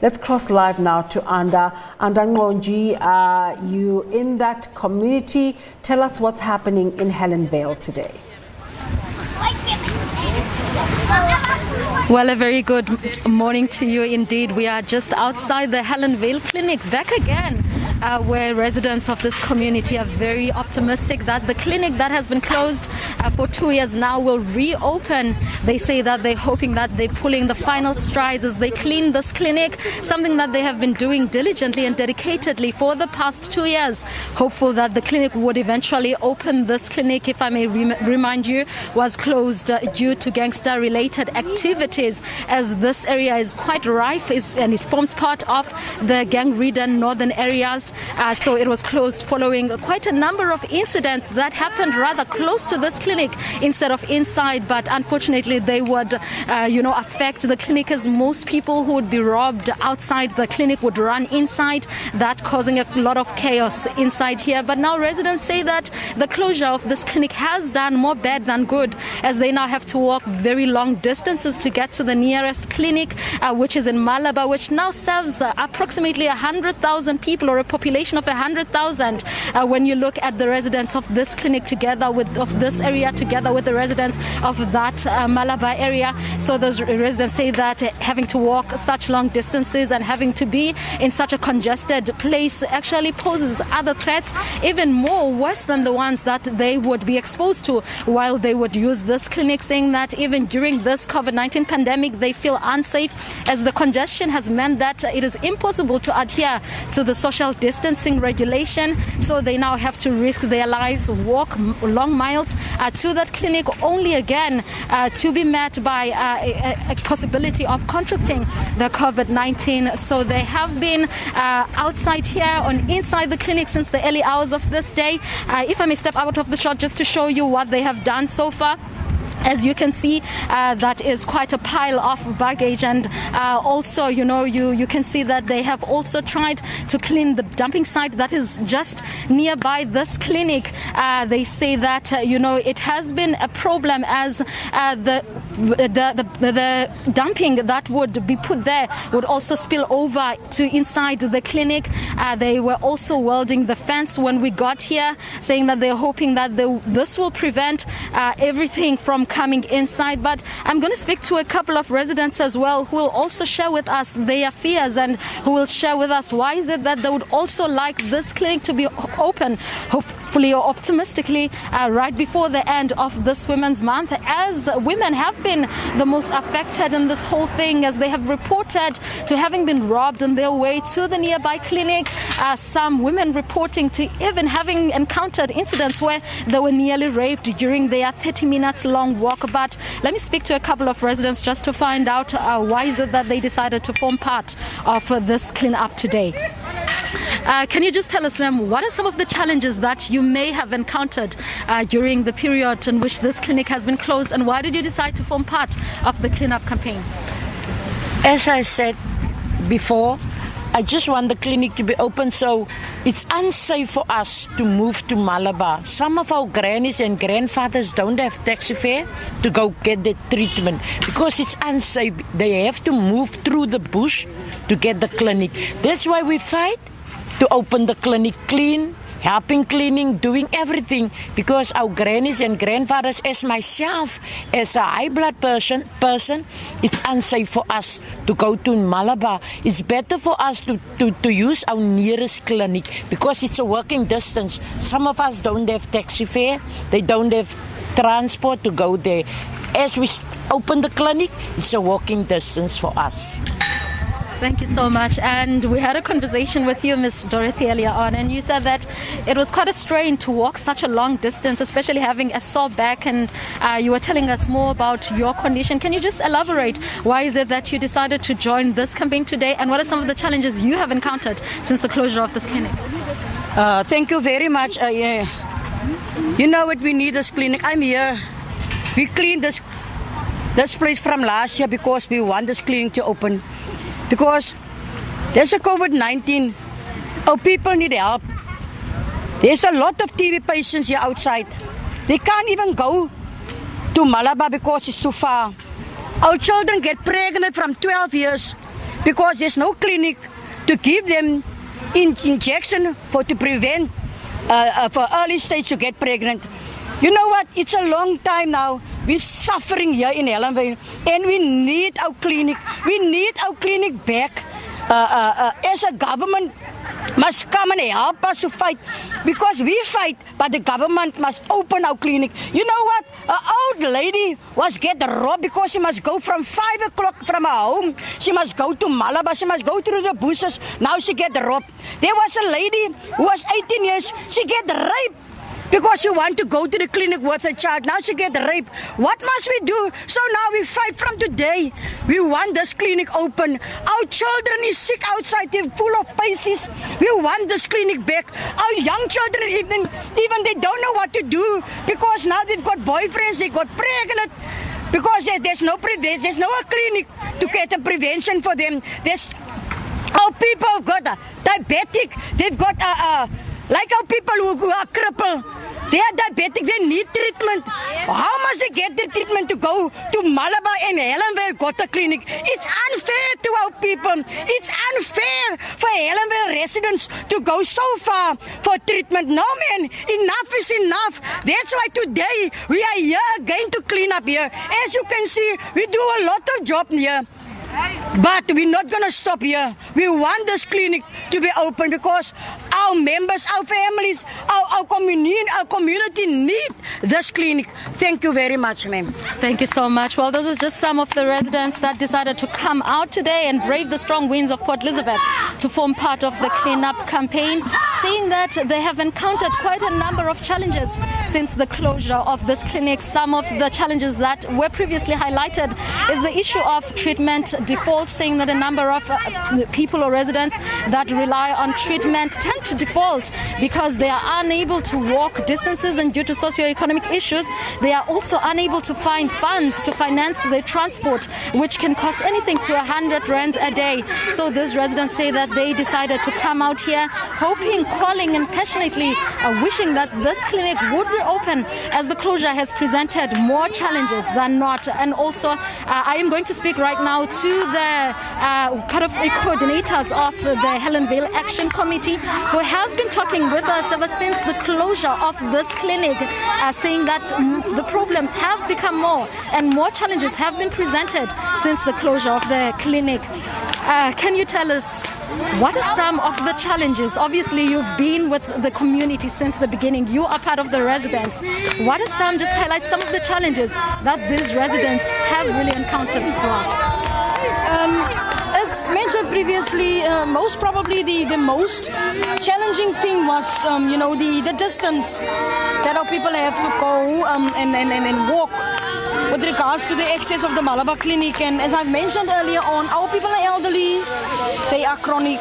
Let's cross live now to Anda Nqoji. You in that community. Tell us what's happening in Helenvale today. Well, a very good morning to you indeed. We are just outside the Helenvale clinic, back again, where residents of this community are very optimistic that the clinic that has been closed for 2 years now will reopen. They say that they're hoping that they're pulling the final strides as they clean this clinic, something that they have been doing diligently and dedicatedly for the past 2 years. Hopeful that the clinic would eventually open. This clinic, if I may remind you, was closed due to gangster-related activities, as this area is quite rife and it forms part of the gang-ridden northern areas. So it was closed following quite a number of incidents that happened rather close to this clinic instead of inside. But unfortunately, they would, affect the clinic, as most people who would be robbed outside the clinic would run inside, that causing a lot of chaos inside here. But now residents say that the closure of this clinic has done more bad than good, as they now have to walk very long distances to get to the nearest clinic, which is in Malaba, which now serves approximately 100,000 people, or a population of 100,000. When you look at the residents of this clinic of this area together with the residents of that Malaba area. So those residents say that having to walk such long distances and having to be in such a congested place actually poses other threats, even more worse than the ones that they would be exposed to while they would use this clinic, saying that even during this COVID-19 pandemic, they feel unsafe, as the congestion has meant that it is impossible to adhere to the social distancing regulation. So they now have to risk their lives, walk long miles to that clinic, only again to be met by a possibility of contracting the COVID-19. So they have been outside here inside the clinic since the early hours of this day. If I may step out of the shot just to show you what they have done so far. As you can see, that is quite a pile of baggage, and also, you can see that they have also tried to clean the dumping site that is just nearby this clinic. They say that it has been a problem, as the dumping that would be put there would also spill over to inside the clinic. They were also welding the fence when we got here, saying that they're hoping that this will prevent everything from coming inside. But I'm going to speak to a couple of residents as well, who will also share with us their fears, and who will share with us why is it that they would also like this clinic to be open, hopefully or optimistically, right before the end of this Women's Month, as women have been the most affected in this whole thing, as they have reported to having been robbed on their way to the nearby clinic. Some women reporting to even having encountered incidents where they were nearly raped during their 30-minute long walk. But let me speak to a couple of residents just to find out why is it that they decided to form part of this clean-up today. Can you just tell us, ma'am, what are some of the challenges that you may have encountered during the period in which this clinic has been closed, and why did you decide to form part of the clean-up campaign? As I said before, I just want the clinic to be open, so it's unsafe for us to move to Malabar. Some of our grannies and grandfathers don't have taxi fare to go get the treatment because it's unsafe. They have to move through the bush to get the clinic. That's why we fight to open the clinic clean, helping cleaning, doing everything, because our grannies and grandfathers, as myself, as a high blood person, it's unsafe for us to go to Malabar. It's better for us to use our nearest clinic because it's a walking distance. Some of us don't have taxi fare, they don't have transport to go there. As we open the clinic, it's a walking distance for us. Thank you so much. And we had a conversation with you, Miss Dorothy, earlier on, and you said that it was quite a strain to walk such a long distance, especially having a sore back, and you were telling us more about your condition. Can you just elaborate why is it that you decided to join this campaign today, and what are some of the challenges you have encountered since the closure of this clinic? Thank you very much. You know what, we need this clinic. I'm here. We cleaned this place from last year because we want this clinic to open. Because there's a COVID-19, our people need help. There's a lot of TB patients here outside. They can't even go to Malabar because it's too far. Our children get pregnant from 12 years. because there's no clinic to give them injection to prevent for early stage to get pregnant. You know what? It's a long time now. We're suffering here in Helenvale, and we need our clinic. We need our clinic back. As a government must come and help us to fight, because we fight, but the government must open our clinic. You know what? An old lady was get robbed because she must go from 5 o'clock from her home. She must go to Malabar. She must go through the bushes. Now she get robbed. There was a lady who was 18 years. She get raped because she want to go to the clinic with her child. Now she get raped. What must we do? So now we fight from today. We want this clinic open. Our children is sick outside. They're full of paces. We want this clinic back. Our young children even they don't know what to do, because now they've got boyfriends, they got pregnant, because there's no clinic to get a prevention for them. Our people have got diabetic. They've got like our people who are crippled, they are diabetic, they need treatment. How must they get the treatment to go to Malabar and Helenvale got a clinic? It's unfair to our people. It's unfair for Helenvale residents to go so far for treatment. No, man, enough is enough. That's why today we are here again to clean up here. As you can see, we do a lot of job here. But we're not going to stop here. We want this clinic to be open, because our members, our families, our community need this clinic. Thank you very much, ma'am. Thank you so much. Well, those are just some of the residents that decided to come out today and brave the strong winds of Port Elizabeth to form part of the cleanup campaign, saying that they have encountered quite a number of challenges since the closure of this clinic. Some of the challenges that were previously highlighted is the issue of treatment default, saying that a number of people or residents that rely on treatment tend to default because they are unable to walk distances, and due to socio-economic issues they are also unable to find funds to finance their transport, which can cost anything to 100 rands a day. So these residents say that they decided to come out here hoping, calling and passionately wishing that this clinic would reopen, as the closure has presented more challenges than not. And also I am going to speak right now to the part of the coordinators of the Helenvale Action Committee, who has been talking with us ever since the closure of this clinic, saying that the problems have become more and more challenges have been presented since the closure of the clinic. Can you tell us what are some of the challenges? Obviously, you've been with the community since the beginning. You are part of the residents. What are some, just highlight some of the challenges that these residents have really encountered throughout? As mentioned previously, most probably the most challenging thing was, the distance that our people have to go and walk with regards to the access of the Malabar Clinic. And as I've mentioned earlier on, our people are elderly, they are chronic,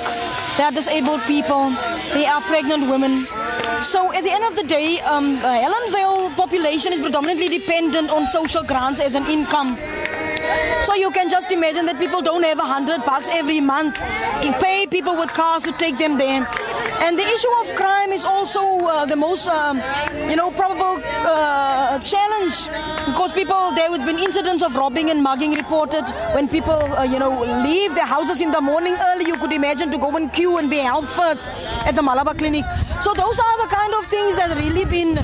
they are disabled people, they are pregnant women. So at the end of the day, Helenvale population is predominantly dependent on social grants as an income. So you can just imagine that people don't have $100 every month to pay people with cars to take them there. And the issue of crime is also the most, probable challenge, because there have been incidents of robbing and mugging reported when people, leave their houses in the morning early. You could imagine to go and queue and be helped first at the Malabar Clinic. So those are the kind of things that really been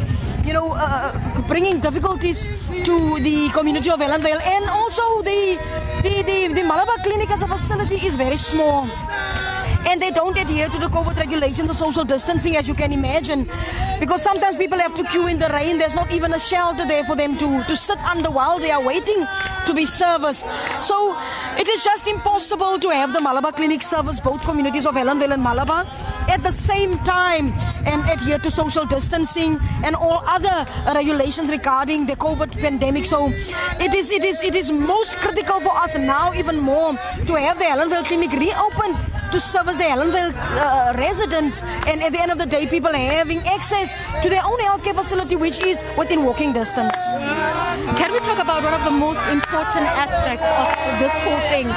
bringing difficulties to the community of Helenvale. And also the Malabar Clinic as a facility is very small, and they don't adhere to the COVID regulations of social distancing, as you can imagine, because sometimes people have to queue in the rain. There's not even a shelter there for them to sit under while they are waiting to be serviced. So it is just impossible to have the Malabar Clinic service both communities of Helenvale and Malabar at the same time and adhere to social distancing and all other regulations regarding the COVID pandemic. So it is most critical for us now even more to have the Helenvale Clinic reopened to service the Helenvale residents, and at the end of the day people are having access to their own healthcare facility, which is within walking distance. Can we talk about one of the most important aspects of this whole thing?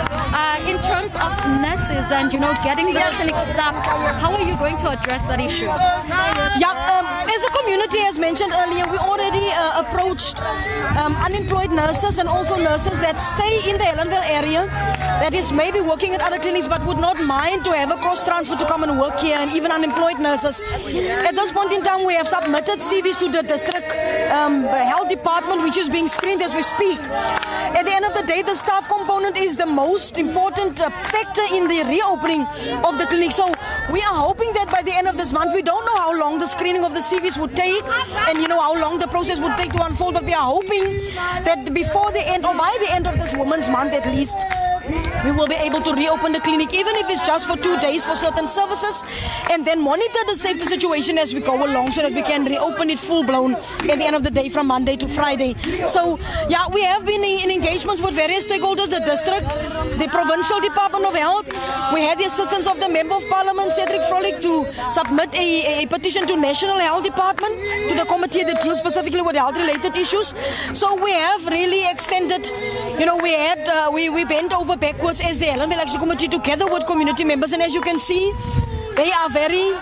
In terms of nurses and getting this clinic staff, how are you going to address that issue? Yeah, as a community, as mentioned earlier, we already approached unemployed nurses and also nurses that stay in the Helenvale area, that is maybe working at other clinics but would not mind to have a cross transfer to come and work here, and even unemployed nurses. At this point in time, we have submitted CVs to the district health department, which is being screened as we speak. At the end of the day, the staff component is the most important factor in the reopening of the clinic. So we are hoping that by the end of this month, we don't know how long the screening of the CVs would take and how long the process would take to unfold, but we are hoping that before the end or by the end of this Women's Month at least, we will be able to reopen the clinic, even if it's just for 2 days for certain services, and then monitor the safety situation as we go along so that we can reopen it full-blown at the end of the day from Monday to Friday. So, yeah, we have been in engagements with various stakeholders, the district, the Provincial Department of Health. We had the assistance of the Member of Parliament, Cedric Frolic, to submit a petition to National Health Department, to the committee that deals specifically with health-related issues. So we have really extended, we bent over backwards as the Helenvale Action Committee together with community members, and as you can see, they are very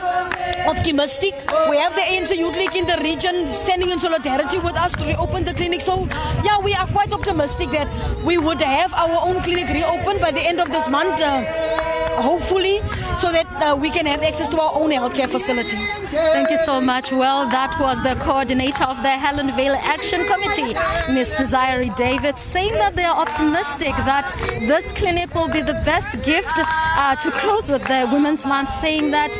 optimistic. We have the ANC Youth League in the region standing in solidarity with us to reopen the clinic. So, yeah, we are quite optimistic that we would have our own clinic reopened by the end of this month, hopefully, so that we can have access to our own healthcare facility. Thank you so much. Well, that was the coordinator of the Helenvale Action Committee, Ms. Desiree David, saying that they are optimistic that this clinic will be the best gift to close with the Women's Month, saying that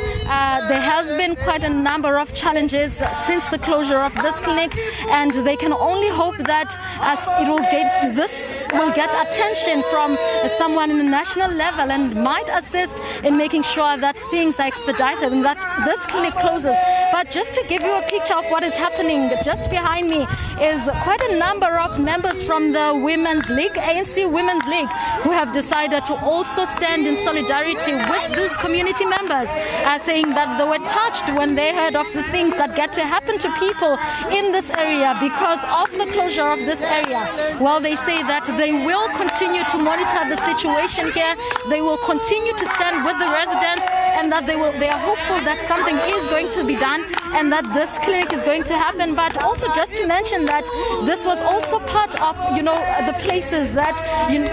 there has been quite a number of challenges since the closure of this clinic, and they can only hope that this will get attention from someone in the national level and might assist in making sure that things are expedited and that this clinic closes. But just to give you a picture of what is happening, just behind me is quite a number of members from the Women's League, ANC Women's League, who have decided to also stand in solidarity with these community members, saying that they were touched when they heard of the things that get to happen to people in this area because of the closure of this area. Well, they say that they will continue to monitor the situation here. They will continue to stand with the residents, and that they are hopeful that something is going to be done and that this clinic is going to happen. But also just to mention that this was also part of the places that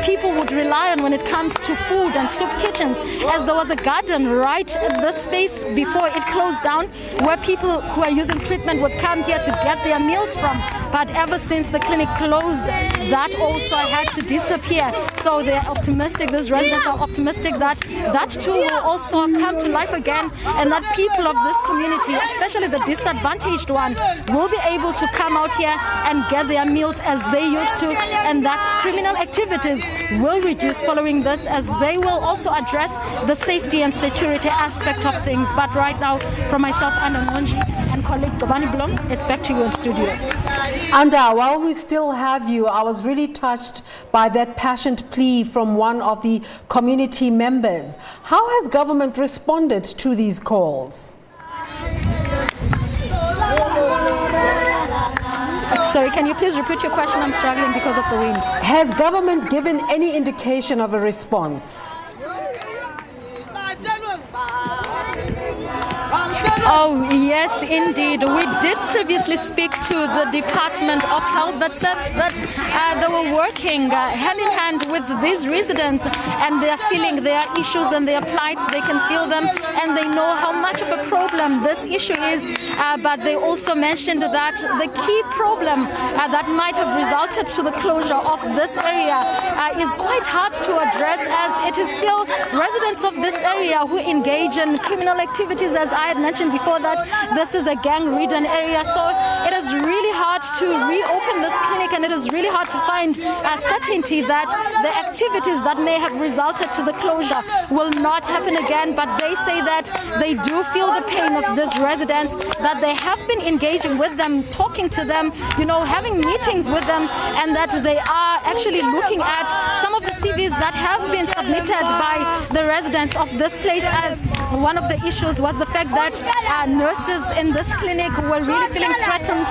people would rely on when it comes to food and soup kitchens, as there was a garden right at the space before it closed down where people who are using treatment would come here to get their meals from. But ever since the clinic closed, that also had to disappear. So they're optimistic, these residents are optimistic that too will also come to life again, and that people of this community, especially the disadvantaged one, will be able to come out here and get their meals as they used to, and that criminal activities will reduce following this, as they will also address the safety and security aspect of things. But right now, from myself, Anda Nqoji, and colleague Tobani Blom, it's back to you in studio. Anda, while we still have you, I was really touched by that passionate plea from one of the community members. How has government responded to these calls? Sorry, can you please repeat your question? I'm struggling because of the wind. Has government given any indication of a response? Oh, yes, indeed. We did previously speak to the Department of Health that said that they were working hand in hand with these residents, and they are feeling their issues and their plights. They can feel them, and they know how much of a problem this issue is. But they also mentioned that the key problem that might have resulted to the closure of this area is quite hard to address, as it is still residents of this area who engage in criminal activities. As I had mentioned before, that this is a gang-ridden area, so it is really hard to reopen this clinic, and it is really hard to find certainty that the activities that may have resulted to the closure will not happen again. But they say that they do feel the pain of these residents, that they have been engaging with them, talking to them, having meetings with them, and that they are actually looking at some of the CVs that have been submitted by the residents of this place, as one of the issues was the fact that nurses in this clinic were really feeling threatened,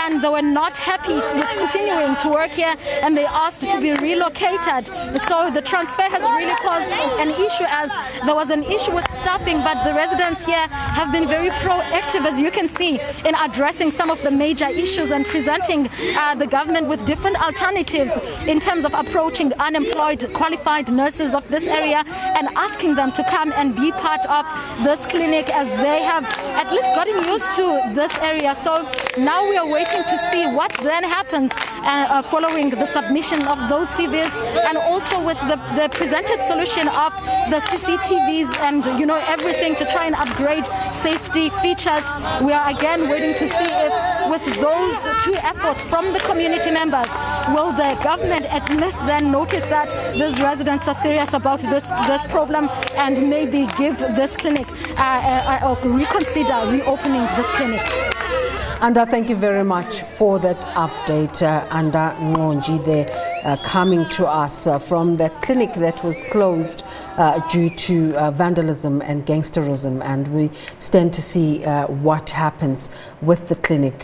and they were not happy with continuing to work here, and they asked to be relocated. So the transfer has really caused an issue, as there was an issue with staffing, but the residents here have been very proactive, as you can see, in addressing some of the major issues and presenting the government with different alternatives in terms of approaching unemployed qualified nurses of this area and asking them to come and be part of this clinic, as they have at least gotten used to this area. So now we are waiting to see what then happens following the submission of those CVs, and also with the presented solution of the CCTVs and everything to try and upgrade safety features. We are again waiting to see if with those two efforts from the community members, will the government at least then notice that these residents are serious about this problem and maybe give this clinic or reconsider reopening this clinic. Anda, thank you very much for that update. Anda Nqoji there coming to us from that clinic that was closed due to vandalism and gangsterism, and we stand to see what happens with the clinic.